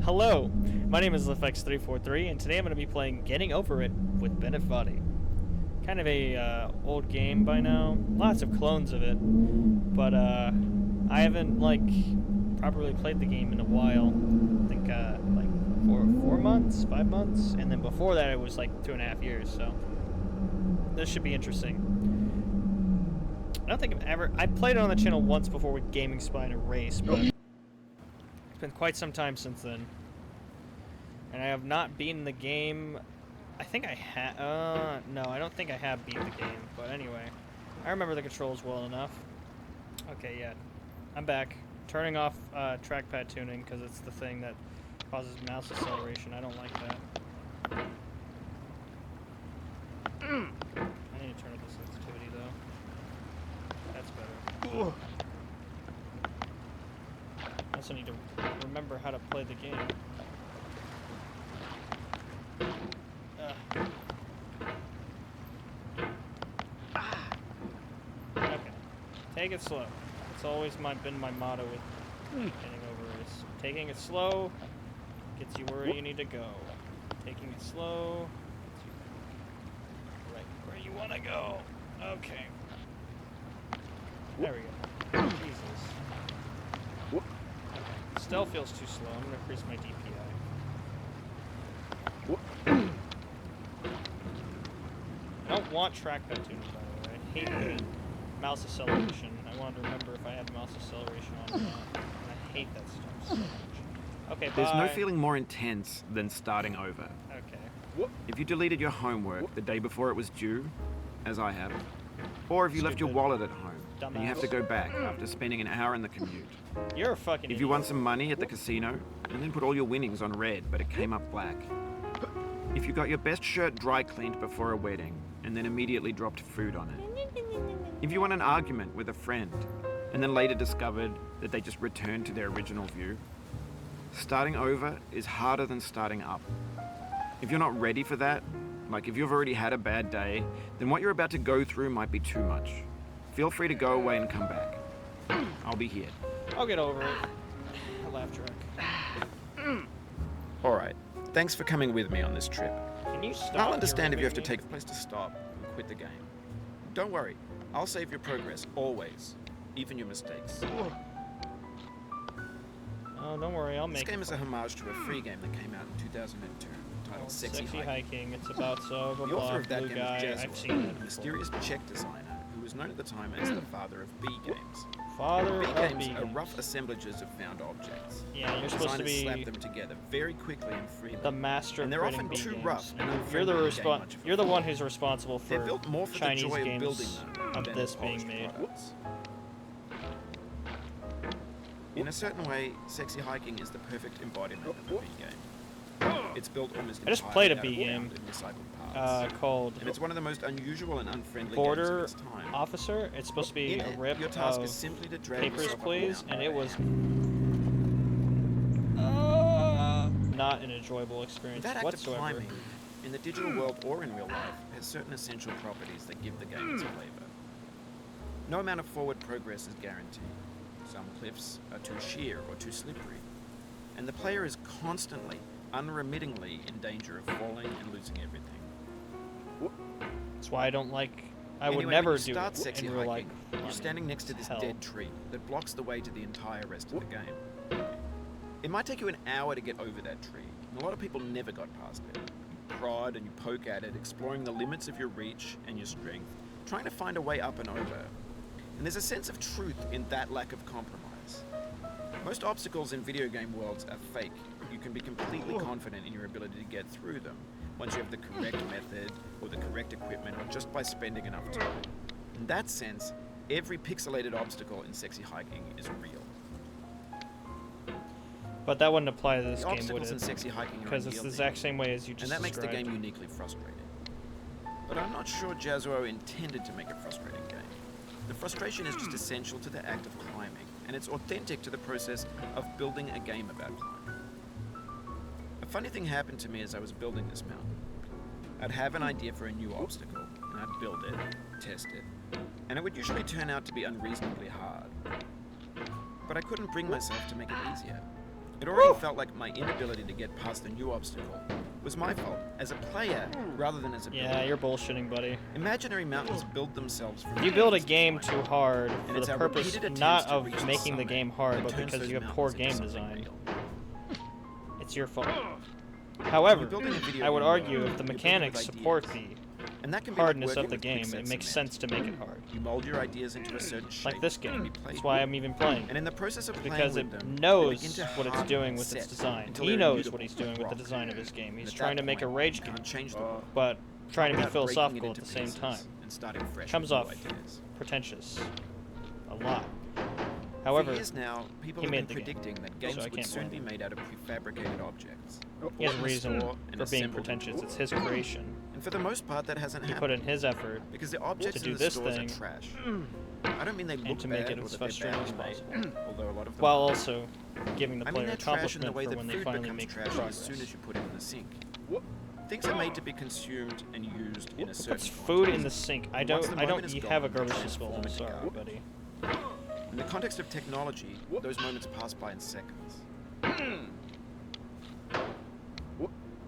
Hello, my name is Lithex343, and today I'm going to be playing Getting Over It with Bennett Foddy. Kind of a old game by now, lots of clones of it, but I haven't properly played the game in a while. I think like 4 months, 5 months, and then before that it was like 2.5 years. So this should be interesting. I don't think I played it on the channel once before with Gaming Spy in a race, but it's been quite some time since then. And I have not beaten the game. I think I have. No, I don't think I have beat the game. But anyway, I remember the controls well enough. Okay, yeah. I'm back. Turning off trackpad tuning because it's the thing that causes mouse acceleration. I don't like that. I need to turn up the sensitivity though. That's better. I also need to remember how to play the game. Okay. Take it slow. It's always been my motto with getting over is taking it slow gets you where you need to go. Taking it slow gets you right where you want to go. Okay. There we go. Jesus. Okay. Still feels too slow. I'm going to increase my DPI. I don't want trackpad tuning, by the way. I hate the mouse acceleration. I wanted to remember if I had mouse acceleration on or not. And I hate that stuff so much. Okay, bye. There's no feeling more intense than starting over. Okay. If you deleted your homework the day before it was due, as I have, or if you left your wallet at home and you have to go back after spending an hour in the commute. You're a fucking If you won some money at the casino and then put all your winnings on red but it came up black. If you got your best shirt dry cleaned before a wedding and then immediately dropped food on it. If you won an argument with a friend and then later discovered that they just returned to their original view. Starting over is harder than starting up. If you're not ready for that, like if you've already had a bad day, then what you're about to go through might be too much. Feel free to go away and come back. I'll be here. I'll get over it. A laugh track. Alright, thanks for coming with me on this trip. Can you stop? I'll understand if you have to take a place to stop and quit the game. Don't worry, I'll save your progress, always. Even your mistakes. Oh, don't worry, I'll make This game is a homage to a free game that came out in 2002 titled Sexy Hiking. Hiking. It's about The author of that blue game guy. is I've Jazz, seen it. a mysterious Czech designer who was known at the time as the father of B games. Father B of games B are games. rough assemblages of found objects. Yeah, you're supposed to Designers slap be them together very quickly and freely. the master and of they're creating often B too games. rough and You're the unfriendly to gain much of a You're the one feel. who's responsible for They're built more for Chinese the joy games of building them of than this the being polished made. products. In a certain way, Sexy Hiking is the perfect embodiment of a B game. It's built almost I just entirely played a out B of game, round and recycled parts. called And it's one of the most unusual and unfriendly Border games of its time. Officer. It's supposed to be In a it, rip your task of is simply to drag Papers, yourself up Please, around and by it was not an enjoyable experience That act whatsoever. of climbing, in the digital world or in real life, has certain essential properties that give the game its flavor. No amount of forward progress is guaranteed. Some cliffs are too sheer or too slippery, and the player is constantly, unremittingly in danger of falling and losing everything. That's why I don't like. I would Anyway, never when you do start it Sexy in real life. Hiking, you're standing next to this dead tree that blocks the way to the entire rest of the game. It might take you an hour to get over that tree, and a lot of people never got past it. You prod and you poke at it, exploring the limits of your reach and your strength, trying to find a way up and over. And there's a sense of truth in that lack of compromise. Most obstacles in video game worlds are fake. You can be completely confident in your ability to get through them once you have the correct method or the correct equipment or just by spending enough time. In that sense, every pixelated obstacle in Sexy Hiking is real. But that wouldn't apply to this The game, would obstacles in it? Sexy Hiking are Because it's the unyielding, exact same way as you just and that makes the described. game uniquely frustrating. But I'm not sure Jazzuo intended to make a frustrating game. The frustration is just essential to the act of climbing, and it's authentic to the process of building a game about climbing. A funny thing happened to me as I was building this mountain. I'd have an idea for a new obstacle, and I'd build it, test it, and it would usually turn out to be unreasonably hard. But I couldn't bring myself to make it easier. It already felt like my inability to get past a new obstacle was my fault as a player rather than as a builder. Yeah, you're bullshitting, buddy. Imaginary mountains build themselves from You build a game too hard and for it's the our purpose repeated attempts not to of reach the making the summit game hard, that but turns because those you have poor mountains into game something design. real. It's your fault. However, building a video I would game argue world, if the you're building mechanics with support ideas. the And that can be hardness like of working the with game, quicksand it makes cement. sense to make it hard. You mold your ideas into a certain shape. Like this that can game. be played That's why I'm even playing. And in the process of playing Because it with them, they knows begin to what it's harden doing and with its set design. until He they're knows immutable what he's doing with the rock. design of his game. And He's at trying that to make a point, rage you game, can't change the world but trying to be without breaking it philosophical at into the same pieces time. and starting fresh Comes with off new ideas. pretentious. A lot. However, For years now, people he have made been the game, predicting that so games I would can't soon blame be him. made out of prefabricated objects. he has bought a in a reason store and for being assembled in pretentious. a It's his creation. And for the most part, that hasn't He happened. put in his effort Because the objects to do in the this stores thing are trash. I don't mean they look to make bad it or as that they're frustrating as badly possible. made, although a lot of them while are. also giving the I mean player they're trash in the accomplishment way for that when they food finally becomes make trashy progress. as soon as you put it in the sink. Things are made to be consumed and used in a Who certain puts food in context. the sink? I Once don't. the I don't moment is have a gone, garbage disposal. I'm transform sorry, into buddy. In the context of technology, those moments pass by in seconds.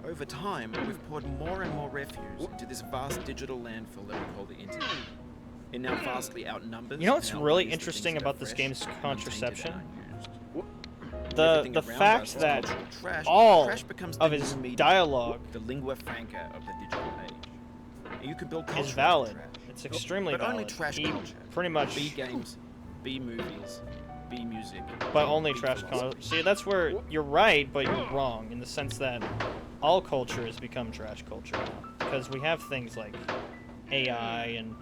Over time, we've poured more and more refuse into this vast digital landfill that we call the internet. It now vastly outnumbers. You know what's and really outweighs the interesting things that are about this fresh game's and untainted contraception? and unused. The Everything around fact us is that cultural trash. all Trash becomes of the his new medium, dialogue the lingua franca of the digital age. And you can build culture is out of valid. trash. It's extremely But valid. only trash He culture. pretty much, B games, B movies, B music. but only B trash philosophy. culture. See, that's where you're right, but you're wrong in the sense that all culture has become trash culture now because we have things like AI and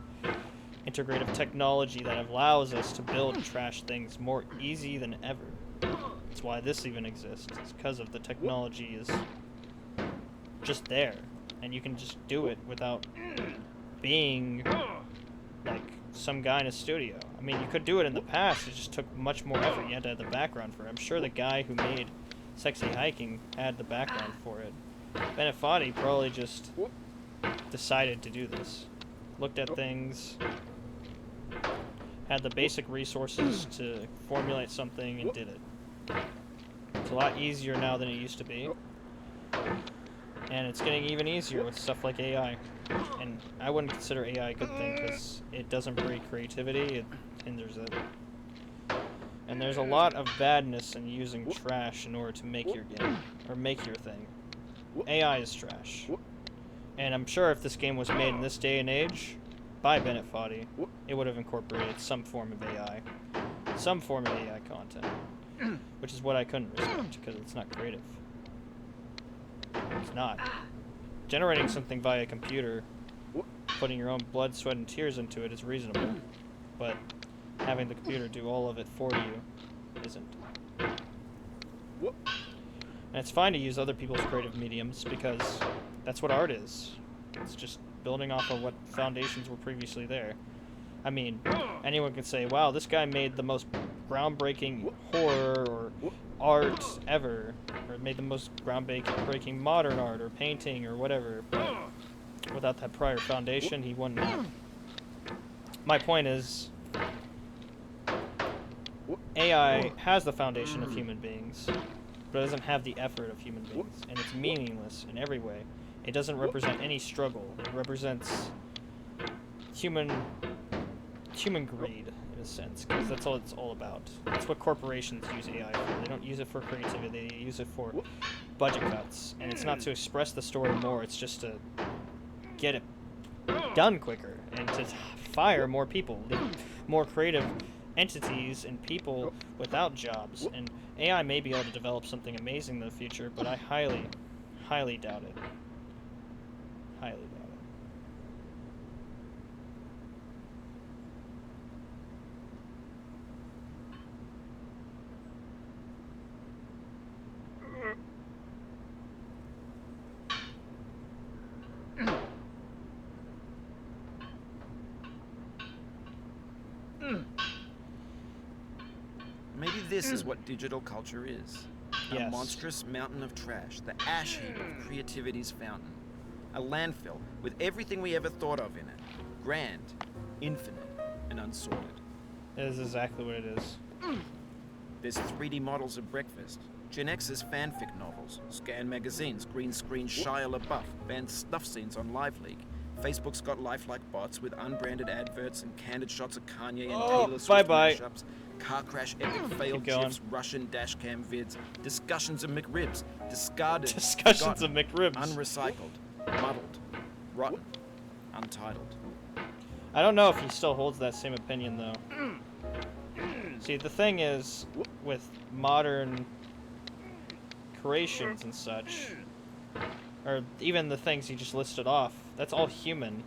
integrative technology that allows us to build trash things more easy than ever. That's why this even exists. It's because of the technology is just there, and you can just do it without being like some guy in a studio. I mean, you could do it in the past. It just took much more effort. You had to have the background for it. I'm sure the guy who made Sexy Hiking had the background for it. Benefati probably just decided to do this. Looked at things, had the basic resources to formulate something, and did it. It's a lot easier now than it used to be. And it's getting even easier with stuff like AI. And I wouldn't consider AI a good thing because it doesn't breed creativity, it hinders it. And there's a lot of badness in using trash in order to make your game, or make your thing. AI is trash. And I'm sure if this game was made in this day and age, by Bennett Foddy, it would have incorporated some form of AI. Some form of AI content. Which is what I couldn't respect, because it's not creative. It's not. Generating something via computer, putting your own blood, sweat, and tears into it is reasonable. But having the computer do all of it for you isn't. And it's fine to use other people's creative mediums, because that's what art is. It's just building off of what foundations were previously there. I mean, anyone can say, wow, this guy made the most groundbreaking horror or art ever, or made the most groundbreaking modern art or painting or whatever, but without that prior foundation, he wouldn't have. My point is, AI has the foundation of human beings, but it doesn't have the effort of human beings, and it's meaningless in every way. It doesn't represent any struggle. It represents human greed, in a sense, because that's all it's all about. That's what corporations use AI for. They don't use it for creativity, they use it for budget cuts. And it's not to express the story more, it's just to get it done quicker, and to fire more people, more creative entities and people without jobs. And AI may be able to develop something amazing in the future, but I highly, highly doubt it. Highly doubt it. Maybe this is what digital culture is. A Yes. monstrous mountain of trash, the ash heap of creativity's fountain. A landfill with everything we ever thought of in it. Grand, infinite, and unsorted. It is exactly what it is. There's 3D models of breakfast, Gen X's fanfic novels, scan magazines, green screen Shia LaBeouf, banned snuff scenes on LiveLeak. Facebook's got lifelike bots with unbranded adverts and candid shots of Kanye and Taylor Swift mashups, car crash epic failed gifs, Russian dashcam vids, discussions of McRibs, discarded, discussions of McRibs, unrecycled, muddled, rotten, untitled. I don't know if he still holds that same opinion though. See, the thing is, with modern creations and such, or even the things he just listed off, that's all human.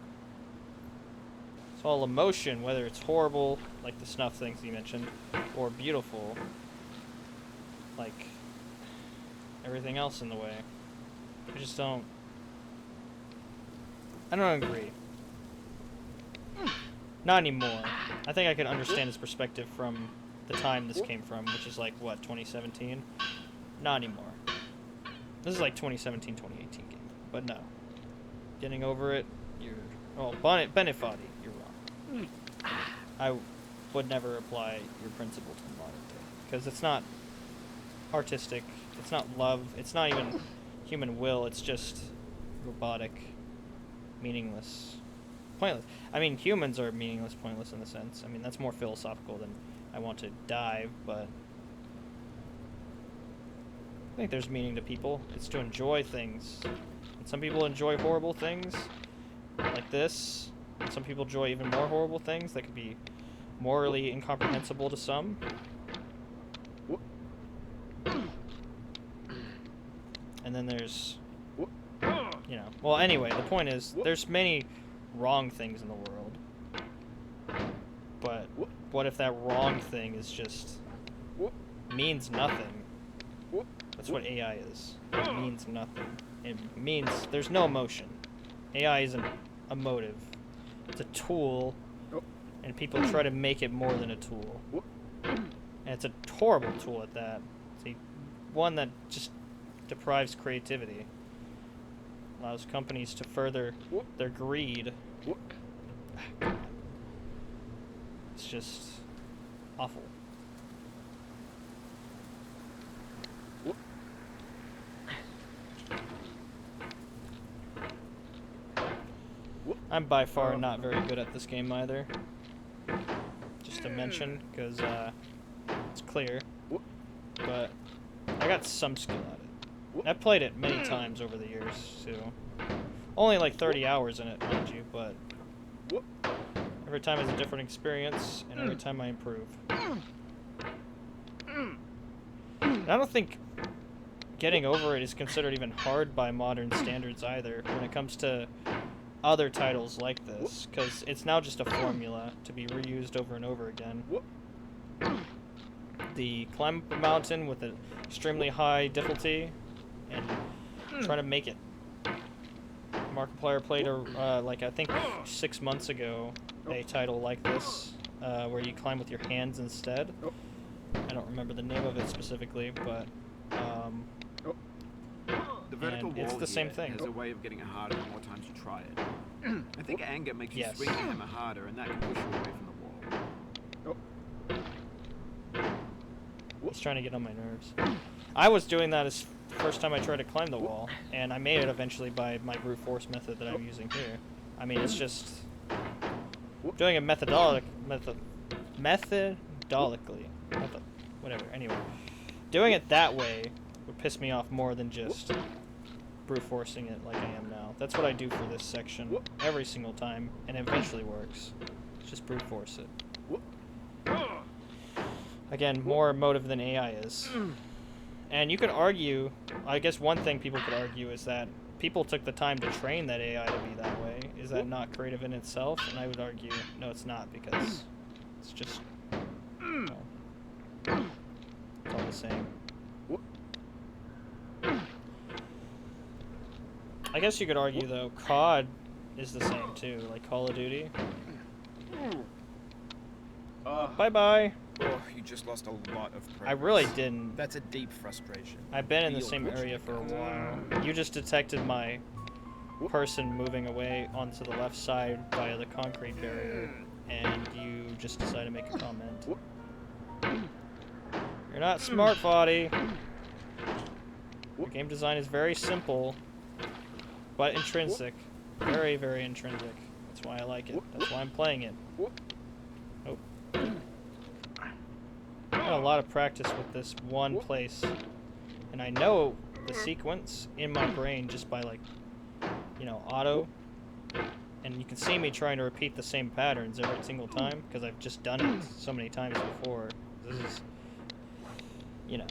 It's all emotion, whether it's horrible, like the snuff things he mentioned, or beautiful, like everything else in the way. I just don't... I don't agree. Not anymore. I think I can understand his perspective from the time this came from, which is like, what, 2017? Not anymore. This is like 2017, 2018 game. But no. Getting over it, you're... Oh, Benefati, you're wrong. I would never apply your principle to modern day. Because it's not artistic, it's not love, it's not even human will, it's just robotic, meaningless, pointless. I mean, humans are meaningless, pointless in the sense. I mean, that's more philosophical than I want to dive, but I think there's meaning to people. It's to enjoy things. And some people enjoy horrible things, like this. And some people enjoy even more horrible things that could be morally incomprehensible to some. And then there's, you know, well, anyway, the point is, there's many wrong things in the world. But what if that wrong thing is just means nothing? That's what AI is. It means nothing. It means there's no emotion. AI isn't emotive. It's a tool, and people try to make it more than a tool. And it's a horrible tool at that. It's one that just deprives creativity. Allows companies to further their greed. It's just awful. I'm by far not very good at this game either. Just to mention, because it's clear. But I got some skill at it. I've played it many times over the years, too. Only like 30 hours in it, mind you, but every time is a different experience, and every time I improve. And I don't think getting over it is considered even hard by modern standards either when it comes to other titles like this, because it's now just a formula to be reused over and over again. The climb up a mountain with an extremely high difficulty and try to make it. Markiplier played like I think 6 months ago a title like this where you climb with your hands instead. I don't remember the name of it specifically, but the vertical wall it's the same thing. Has a way of getting it harder the more times you try it. I think anger makes you swing the hammer harder, and that can push you away from the wall. He's trying to get on my nerves. I was doing that as the first time I tried to climb the wall, and I made it eventually by my brute force method that I'm using here. I mean, it's just doing it methodologically. Whatever. Anyway, doing it that way would piss me off more than just brute forcing it like I am now. That's what I do for this section every single time, and it eventually works. Just brute force it. Again, more emotive than AI is. And you could argue, I guess one thing people could argue is that people took the time to train that AI to be that way. Is that not creative in itself? And I would argue, no, it's not, because it's just, you know, it's all the same. I guess you could argue, though, COD is the same, too, like Call of Duty. Bye-bye. Oh, you just lost a lot of progress. I really didn't. That's a deep frustration. I've been in the same area for a while. You just detected my person moving away onto the left side via the concrete barrier, and you just decided to make a comment. You're not smart, Foddy. The game design is very simple, but intrinsic. Very, very intrinsic. That's why I like it. That's why I'm playing it. Oh. I had a lot of practice with this one place, and I know the sequence in my brain just by, like, you know, auto. And you can see me trying to repeat the same patterns every single time, because I've just done it so many times before. This is, you know,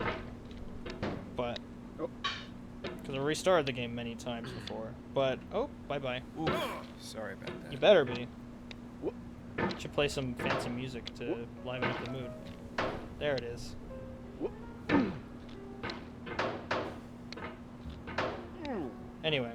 but, because I restarted the game many times before. But, oh, bye-bye. Sorry about that. You better be. Should play some fancy music to liven up the mood. There it is. Anyway,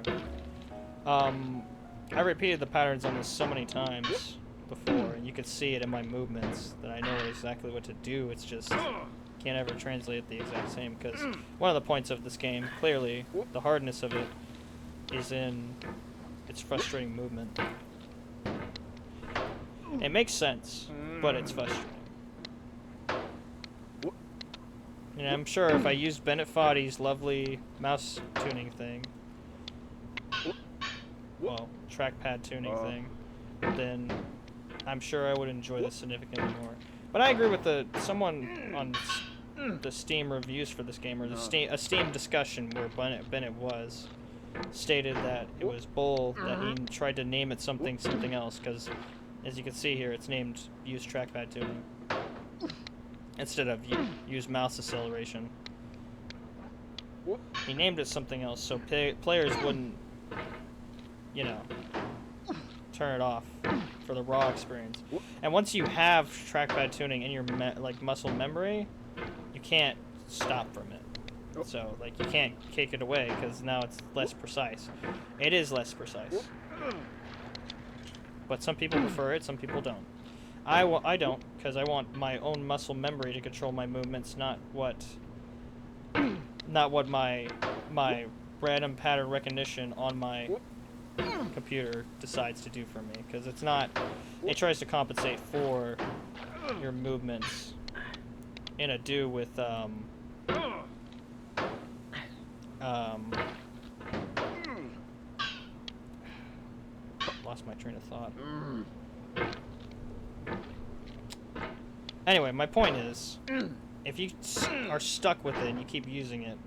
I repeated the patterns on this so many times before, and you could see it in my movements that I know exactly what to do. It's just can't ever translate it the exact same, because one of the points of this game, clearly, the hardness of it, is in its frustrating movement. It makes sense, but it's frustrating. And I'm sure if I used Bennett Foddy's lovely mouse tuning thing, well, trackpad tuning thing, then I'm sure I would enjoy this significantly more. But I agree with someone on the Steam reviews for this game, or a Steam discussion where Bennett was, stated that it was bull that he tried to name it something else, because as you can see here, it's named use trackpad tuning instead of use mouse acceleration. He named it something else so players wouldn't, you know, turn it off for the raw experience. And once you have trackpad tuning in your muscle memory, you can't stop from it. So, like, you can't take it away because now it's less precise. It is less precise. But some people prefer it, some people don't. I don't, because I want my own muscle memory to control my movements, not what my random pattern recognition on my computer decides to do for me, because it tries to compensate for your movements in a do with lost my train of thought. Anyway, my point is, if you are stuck with it and you keep using it,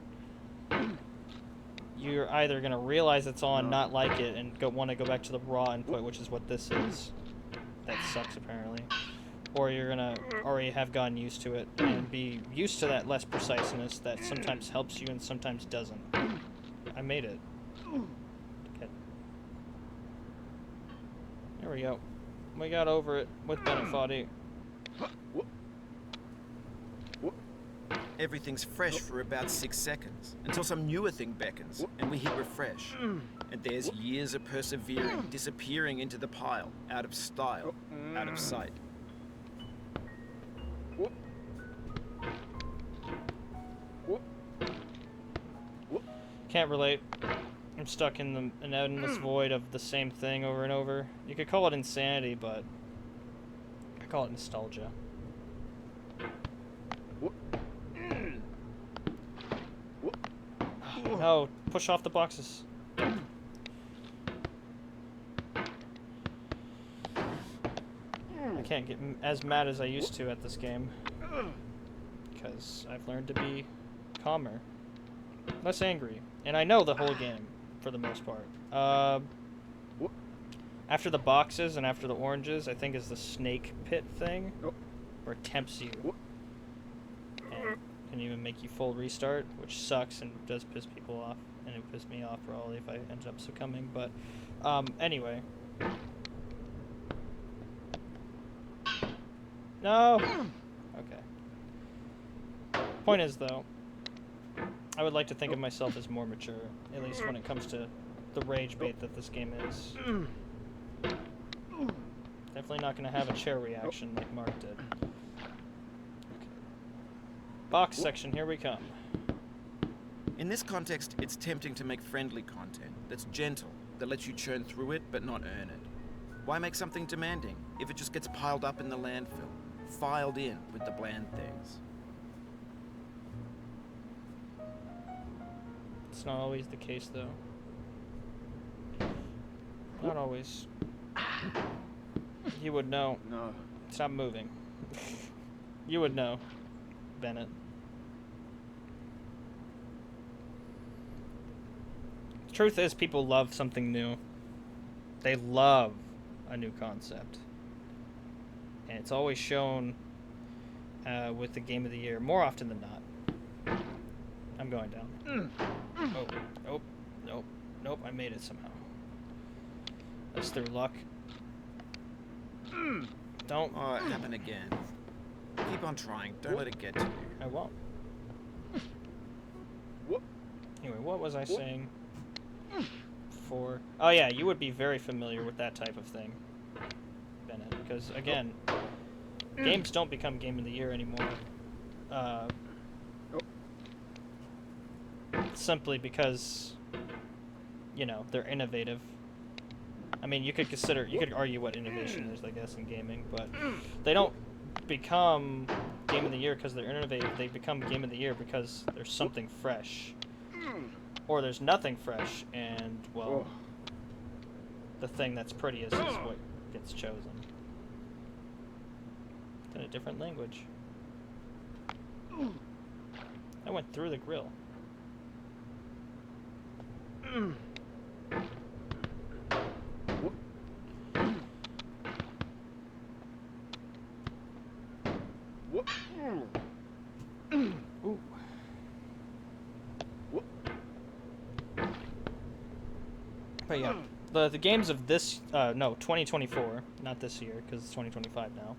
you're either going to realize it's on, not like it, and want to go back to the raw input, which is what this is. That sucks, apparently. Or you're going to already have gotten used to it and be used to that less preciseness that sometimes helps you and sometimes doesn't. I made it. Okay. There we go. We got over it with Bennett Foddy. Everything's fresh for about 6 seconds, until some newer thing beckons, and we hit refresh. And there's years of persevering, disappearing into the pile, out of style, out of sight. Can't relate. I'm stuck in an endless void of the same thing over and over. You could call it insanity, but I call it nostalgia. No, push off the boxes. I can't get as mad as I used to at this game, because I've learned to be calmer, less angry, and I know the whole game for the most part. After the boxes and after the oranges, I think is the snake pit thing, where it tempts you and can even make you full restart, which sucks and does piss people off, and it pissed me off probably if I ended up succumbing. But anyway. No! Okay. Point is, though, I would like to think of myself as more mature, at least when it comes to the rage bait that this game is. Definitely not going to have a chair reaction like Mark did. Okay. Box section, here we come. In this context, it's tempting to make friendly content that's gentle, that lets you churn through it but not earn it. Why make something demanding if it just gets piled up in the landfill, filed in with the bland things? That's not always the case, though. Not always. You would know. No. Stop moving. You would know, Bennett. The truth is, people love something new. They love a new concept. And it's always shown with the game of the year, more often than not. I'm going down. Oh, nope, nope, nope, I made it somehow. That's through luck. Don't. Oh, it happened again. Keep on trying. Don't let it get to you. I won't. Anyway, what was I saying? Oh yeah, you would be very familiar with that type of thing, Bennett, because again, games don't become Game of the Year anymore. Simply because, you know, they're innovative. I mean, you could argue what innovation is, I guess, in gaming, but they don't become Game of the Year because they're innovative. They become Game of the Year because there's something fresh. Or there's nothing fresh, and, well, the thing that's prettiest is what gets chosen. In a different language. I went through the grill. Ooh. But yeah, the games of this, no, 2024, not this year, because it's 2025 now.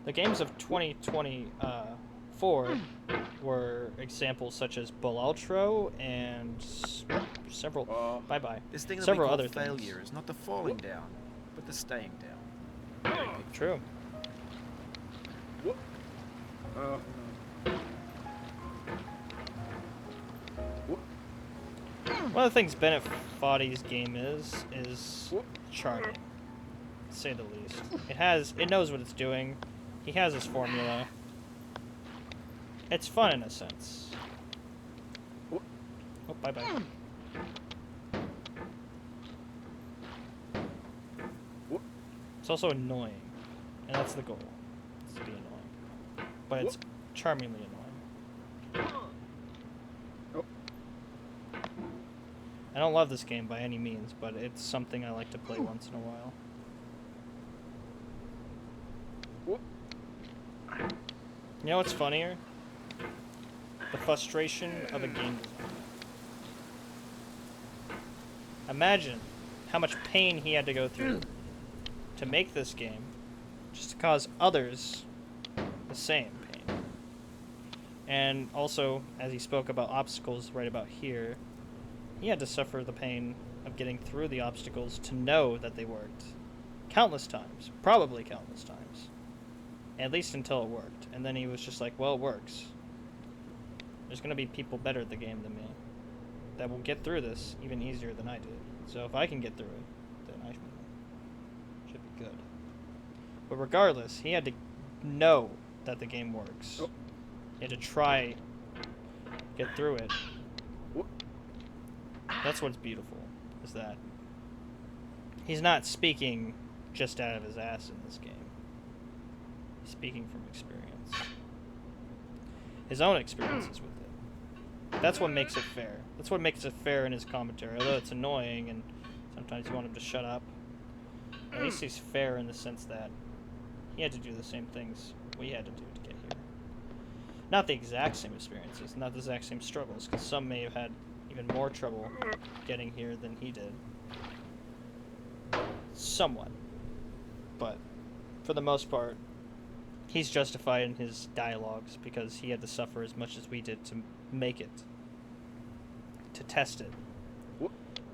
The games of 2024 were examples such as Balaltro and several, bye-bye, This thing that several we call other failure things. is not the falling down, but the staying down. True. One of the things Bennett Foddy's game is charming, to say the least. It knows what it's doing. He has his formula. It's fun in a sense. Oh, bye-bye. It's also annoying, and that's the goal. It's to be annoying. But it's charmingly annoying. I don't love this game by any means, but it's something I like to play once in a while. You know what's funnier? The frustration of a game designer. Imagine how much pain he had to go through to make this game, just to cause others the same pain. And also, as he spoke about obstacles right about here, he had to suffer the pain of getting through the obstacles to know that they worked. Countless times. Probably countless times. At least until it worked. And then he was just like, well, it works. There's going to be people better at the game than me that will get through this even easier than I did. So if I can get through it, then I should be good. But regardless, he had to know that the game works. He had to try get through it. That's what's beautiful, is that he's not speaking just out of his ass in this game. He's speaking from experience. His own experiences with it. That's what makes it fair. That's what makes it fair in his commentary. Although it's annoying and sometimes you want him to shut up. At least he's fair in the sense that he had to do the same things we had to do to get here. Not the exact same experiences, not the exact same struggles, because some may have had even more trouble getting here than he did. Somewhat. But for the most part, he's justified in his dialogues because he had to suffer as much as we did to make it, to test it,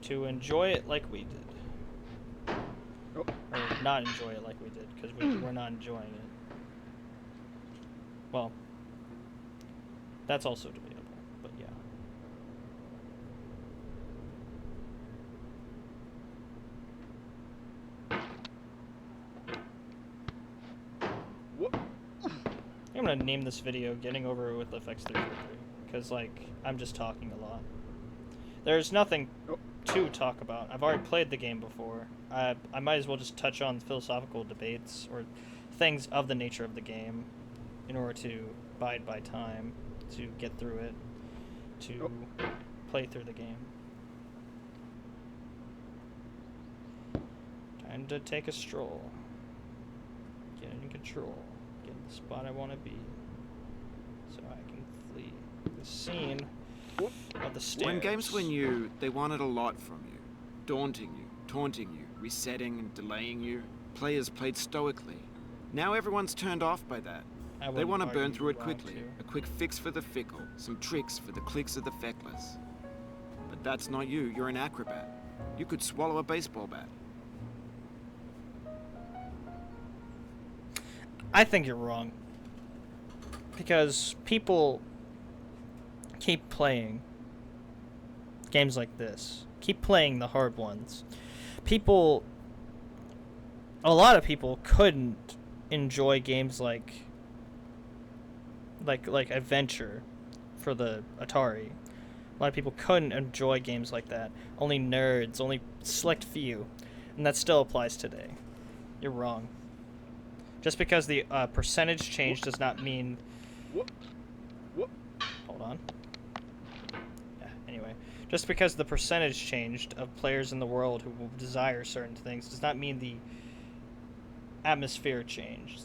to enjoy it like we did. Or not enjoy it like we did, because we're not enjoying it. Well, that's also debatable, but yeah. I'm gonna name this video Getting Over It with Lithex343, because, like, I'm just talking a lot. There's nothing to talk about. I've already played the game before. I might as well just touch on philosophical debates or things of the nature of the game in order to bide by time, to get through it, to play through the game. Time to take a stroll. Get in control. Get in the spot I want to be. So I can flee the scene of the stairs. When games were new, they wanted a lot from you. Daunting you, taunting you, resetting and delaying you. Players played stoically. Now everyone's turned off by that. They want to burn through it quickly. A quick fix for the fickle. Some tricks for the clicks of the feckless. But that's not you. You're an acrobat. You could swallow a baseball bat. I think you're wrong. Because people keep playing games like this. Keep playing the hard ones. A lot of people couldn't enjoy games like Adventure for the Atari. A lot of people couldn't enjoy games like that. Only nerds, only select few. And that still applies today. You're wrong. Just because the percentage change does not mean... Hold on. Yeah, anyway. Just because the percentage changed of players in the world who will desire certain things does not mean the atmosphere changed.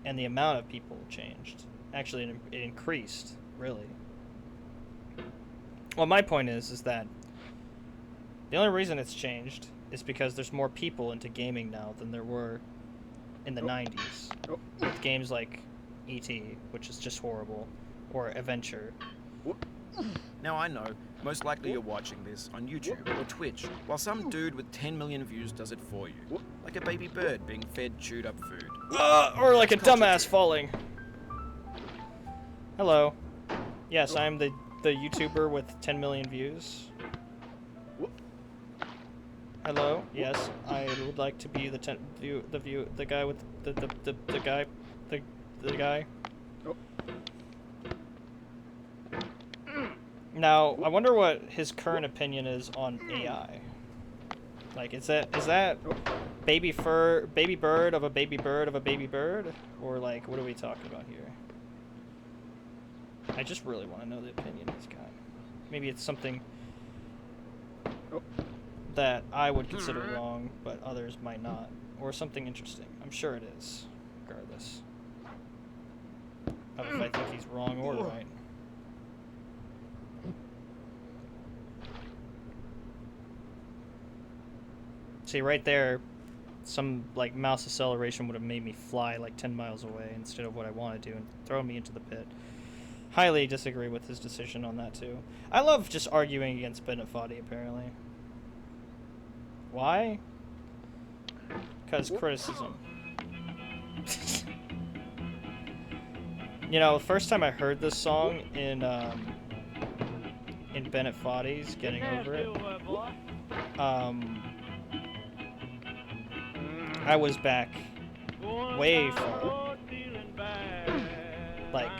And the amount of people changed. Actually, it increased, really. Well, my point is that the only reason it's changed is because there's more people into gaming now than there were in the 90s. With games like E.T., which is just horrible, or Adventure. Now I know, most likely you're watching this on YouTube or Twitch, while some dude with 10 million views does it for you. Like a baby bird being fed chewed up food. Or like a dumbass falling. Hello. Yes, I'm the YouTuber with 10 million views. Hello. Yes, I would like to be the guy with the guy. Now, I wonder what his current opinion is on AI. Like, is that baby bird of a baby bird of a baby bird? Or, like, what are we talking about here? I just really want to know the opinion of this guy. Maybe it's something that I would consider wrong, but others might not. Or something interesting. I'm sure it is, regardless of if I think he's wrong or right. See, right there, some, like, mouse acceleration would have made me fly, like, 10 miles away instead of what I want to do and throw me into the pit. Highly disagree with his decision on that, too. I love just arguing against Benefati, apparently. Why? Because criticism. You know, the first time I heard this song in Benefati's Getting Over It, I was back way far. Like,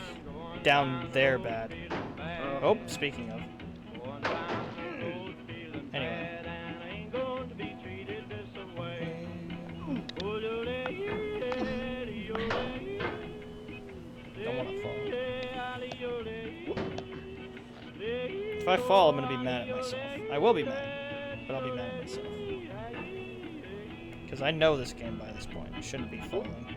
down there bad. Oh, speaking of. Anyway. Don't want to fall. If I fall, I'm going to be mad at myself. I will be mad, but I'll be mad at myself. Because I know this game by this point. I shouldn't be falling.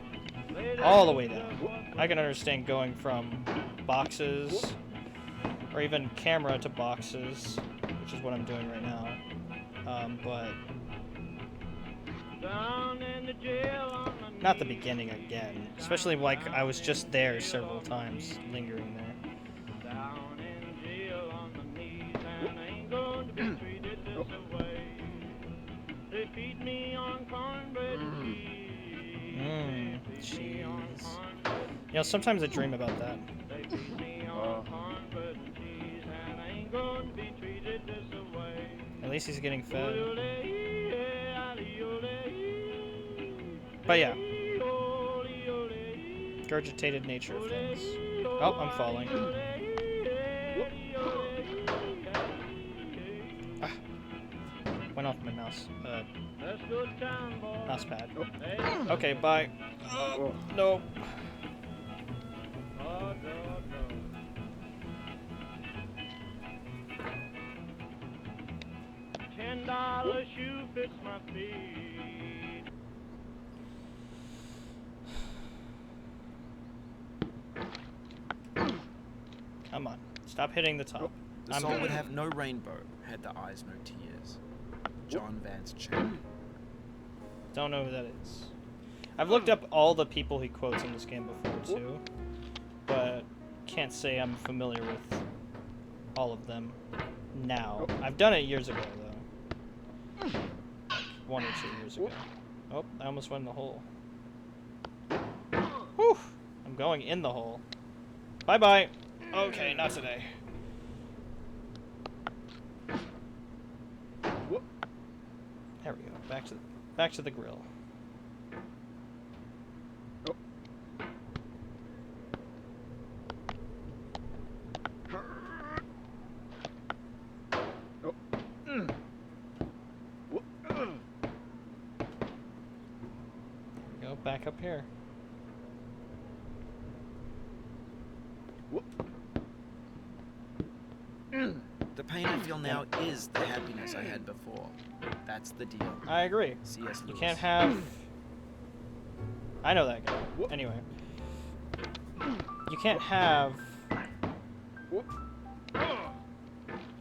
All the way down. I can understand going from boxes, or even camera to boxes, which is what I'm doing right now. But not the beginning again. Especially like I was just there several times, lingering there. Jeez. You know, sometimes I dream about that. At least he's getting fed. But yeah. Regurgitated nature of things. Oh, I'm falling. Ah, went off my mouse. Mouse pad. Oh. Okay, bye. No. $10 shoe fits my feet. Come on. Stop hitting the top. The song would have no rainbow, had the eyes no tears. John Vance Chan. Don't know who that is. I've looked up all the people he quotes in this game before, too. But can't say I'm familiar with all of them now. I've done it years ago, though. Like 1 or 2 years ago. Oh, I almost went in the hole. Whew! I'm going in the hole. Bye-bye! Okay, not today. There we go. Back to the grill. There we go. Back up here. The pain I feel now is the happiness I had before. That's the deal. I agree. C.S. You Lewis. can't have... I know that guy. Anyway. You can't have...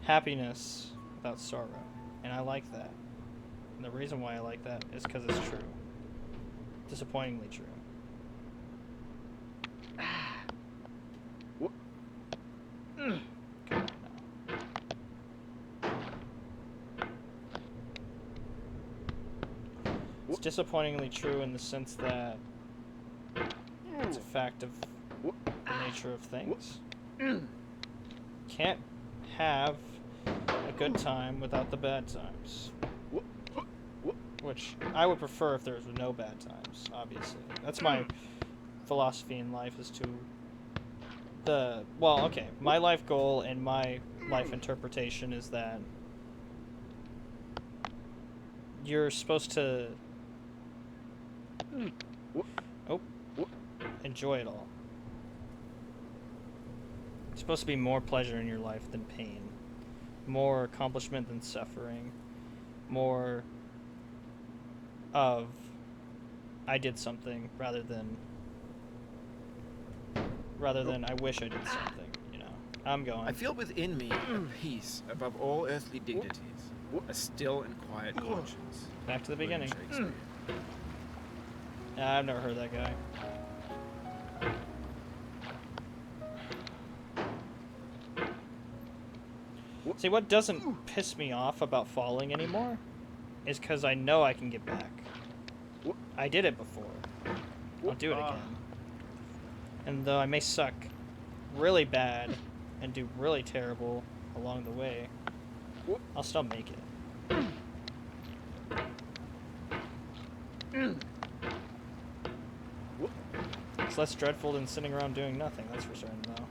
happiness without sorrow. And I like that. And the reason why I like that is because it's true. Disappointingly true. Come on now. It's disappointingly true in the sense that it's a fact of the nature of things. Can't have a good time without the bad times. Which I would prefer if there was no bad times, obviously. That's my philosophy in life is to well, okay, my life goal and my life interpretation is that you're supposed to enjoy it all. It's supposed to be more pleasure in your life than pain, more accomplishment than suffering, more of I did something rather than I wish I did something, you know. I'm going. I feel within me a peace above all earthly dignities, a still and quiet conscience. Back to the beginning. Shakespeare. I've never heard that guy. See, what doesn't piss me off about falling anymore is because I know I can get back. I did it before. I'll do it again. And though I may suck really bad and do really terrible along the way, I'll still make it. It's less dreadful than sitting around doing nothing, that's for certain, though.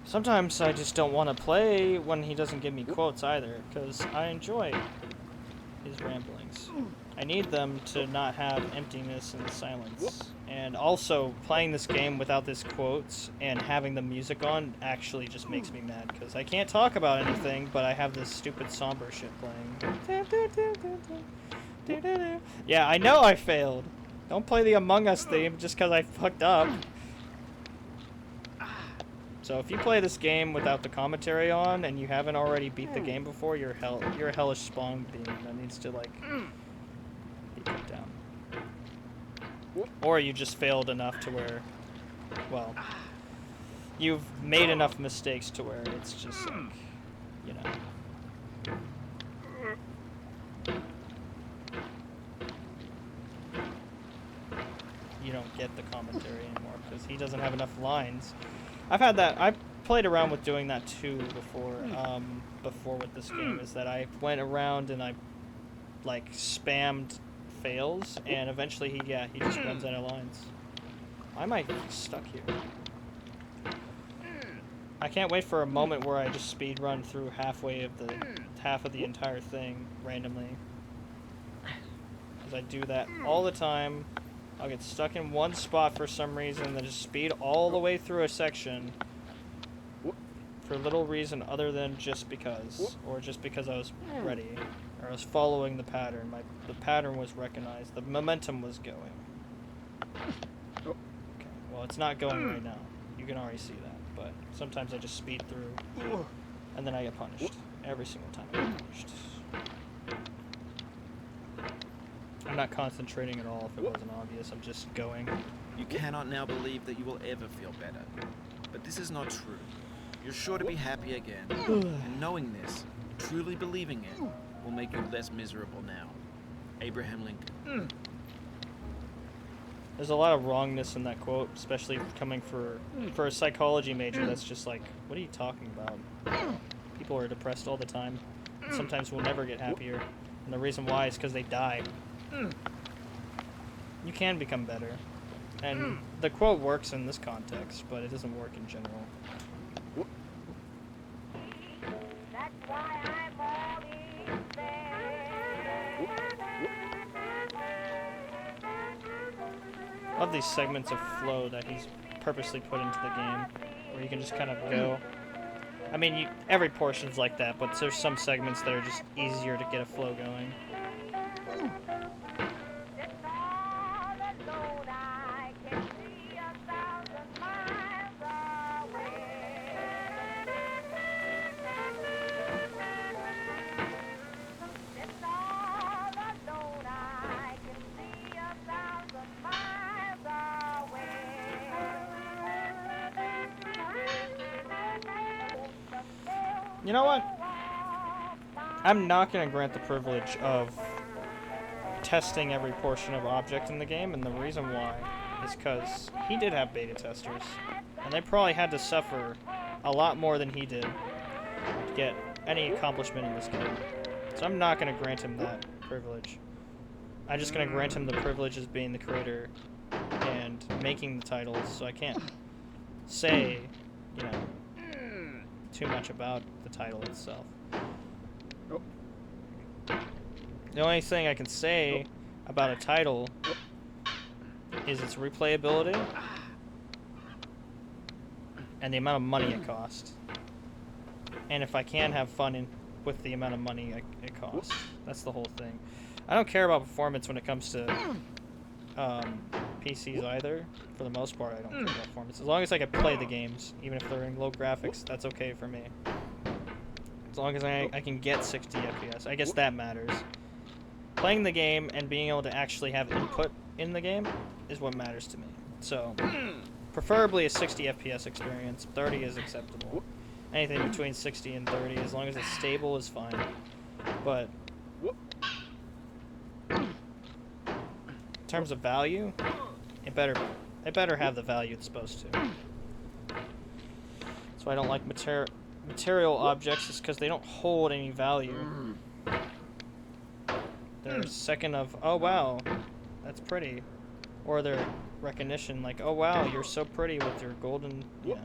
Sometimes I just don't want to play when he doesn't give me quotes either, because I enjoy his ramblings. I need them to not have emptiness and silence. And also, playing this game without his quotes and having the music on actually just makes me mad, because I can't talk about anything, but I have this stupid somber shit playing. Yeah, I know I failed. Don't play the Among Us theme just because I fucked up. So if you play this game without the commentary on and you haven't already beat the game before, you're a hellish spawn being that needs to like be put down. Or you just failed enough to where, well, you've made enough mistakes to where it's just like, you know. You don't get the commentary anymore because he doesn't have enough lines. I've had that. played around with doing that too before with this game, is that I went around and I like spammed fails, and eventually he just runs out of lines. Why am I stuck here? I can't wait for a moment where I just speed run through half of the entire thing randomly. Because I do that all the time. I'll get stuck in one spot for some reason, and then just speed all the way through a section for little reason other than just because, or just because I was ready, or I was following the pattern. The pattern was recognized. The momentum was going. Okay, well, it's not going right now. You can already see that. But sometimes I just speed through, and then I get punished. Every single time I get punished. I'm not concentrating at all if it wasn't obvious. I'm just going. You cannot now believe that you will ever feel better. But this is not true. You're sure to be happy again. And knowing this, truly believing it, will make you less miserable now. Abraham Lincoln. There's a lot of wrongness in that quote, especially coming for a psychology major. That's just like, what are you talking about? People are depressed all the time. And sometimes will never get happier. And the reason why is because they die. You can become better. And the quote works in this context, but it doesn't work in general. That's why I'm always there. I love these segments of flow that he's purposely put into the game, where you can just kind of go. I mean, every portion's like that, but there's some segments that are just easier to get a flow going. You know what? I'm not going to grant the privilege of testing every portion of object in the game, and the reason why is because he did have beta testers, and they probably had to suffer a lot more than he did to get any accomplishment in this game. So I'm not going to grant him that privilege. I'm just going to grant him the privilege as being the creator and making the titles, so I can't say, you know, too much about the title itself. The only thing I can say about a title is its replayability and the amount of money it costs. And if I can have fun with the amount of money it costs. That's the whole thing. I don't care about performance when it comes to PCs either. For the most part, I don't care about performance. As long as I can play the games, even if they're in low graphics, that's okay for me. As long as I can get 60 FPS. I guess that matters. Playing the game and being able to actually have input in the game is what matters to me. So, preferably a 60 FPS experience. 30 is acceptable. Anything between 60 and 30, as long as it's stable, is fine. But in terms of value, it better have the value it's supposed to. That's why I don't like material objects, is because they don't hold any value. They're second of, oh wow, that's pretty. Or their recognition, like, oh wow, you're so pretty with your golden, you know.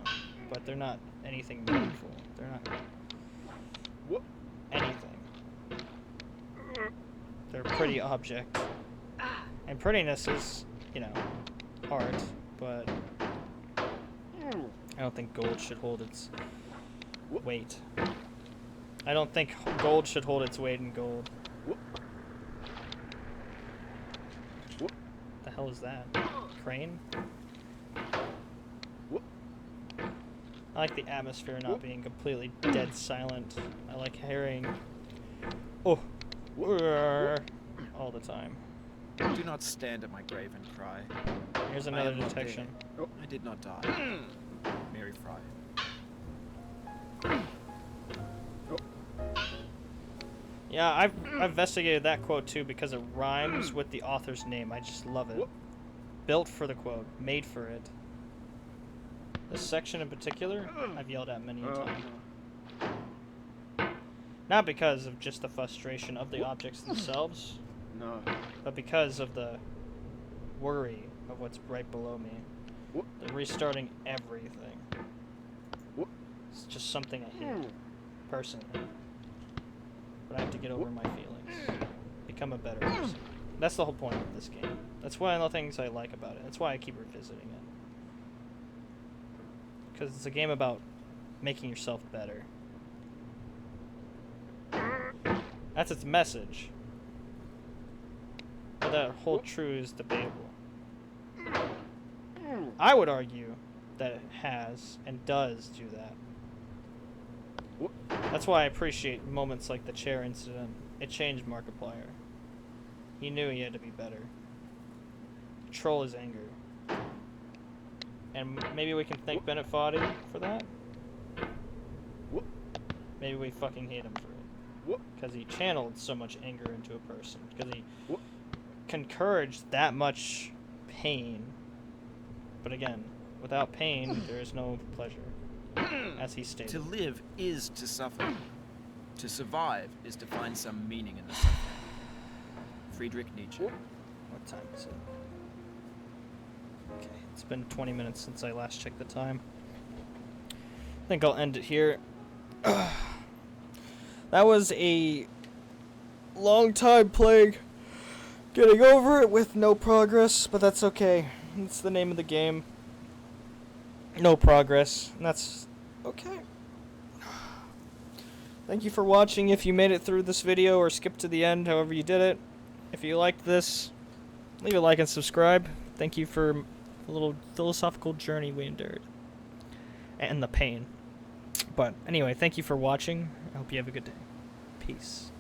But they're not anything meaningful. They're not anything. They're a pretty object. And prettiness is, you know, art, but I don't think gold should hold its weight. I don't think gold should hold its weight in gold. The hell is that? Crane? I like the atmosphere not being completely dead silent. I like hearing all the time. Do not stand at my grave and cry. Here's another detection. I did not die. Mary Fry. Yeah, I've investigated that quote too because it rhymes with the author's name. I just love it. Built for the quote, made for it. This section in particular, I've yelled at many a time. Not because of just the frustration of the objects themselves, but because of the worry of what's right below me. The restarting everything. It's just something I hate, personally. But I have to get over my feelings. Become a better person. That's the whole point of this game. That's one of the things I like about it. That's why I keep revisiting it. Because it's a game about making yourself better. That's its message. But that hold true is debatable. I would argue that it has and does do that. That's why I appreciate moments like the chair incident. It changed Markiplier. He knew he had to be better. Control his anger. And maybe we can thank Bennett Foddy for that. Maybe we fucking hate him for it. Because he channeled so much anger into a person. Because he encouraged that much pain. But again, without pain, there is no pleasure. As he stated. To live is to suffer. To survive is to find some meaning in the suffering. Friedrich Nietzsche. What time is it? Okay, it's been 20 minutes since I last checked the time. I think I'll end it here. That was a long time playing Getting Over It with no progress, but that's okay. It's the name of the game. No progress, and that's okay. Thank you for watching if you made it through this video or skipped to the end, however you did it. If you liked this, leave a like and subscribe. Thank you for a little philosophical journey we endured. And the pain. But anyway, thank you for watching. I hope you have a good day. Peace.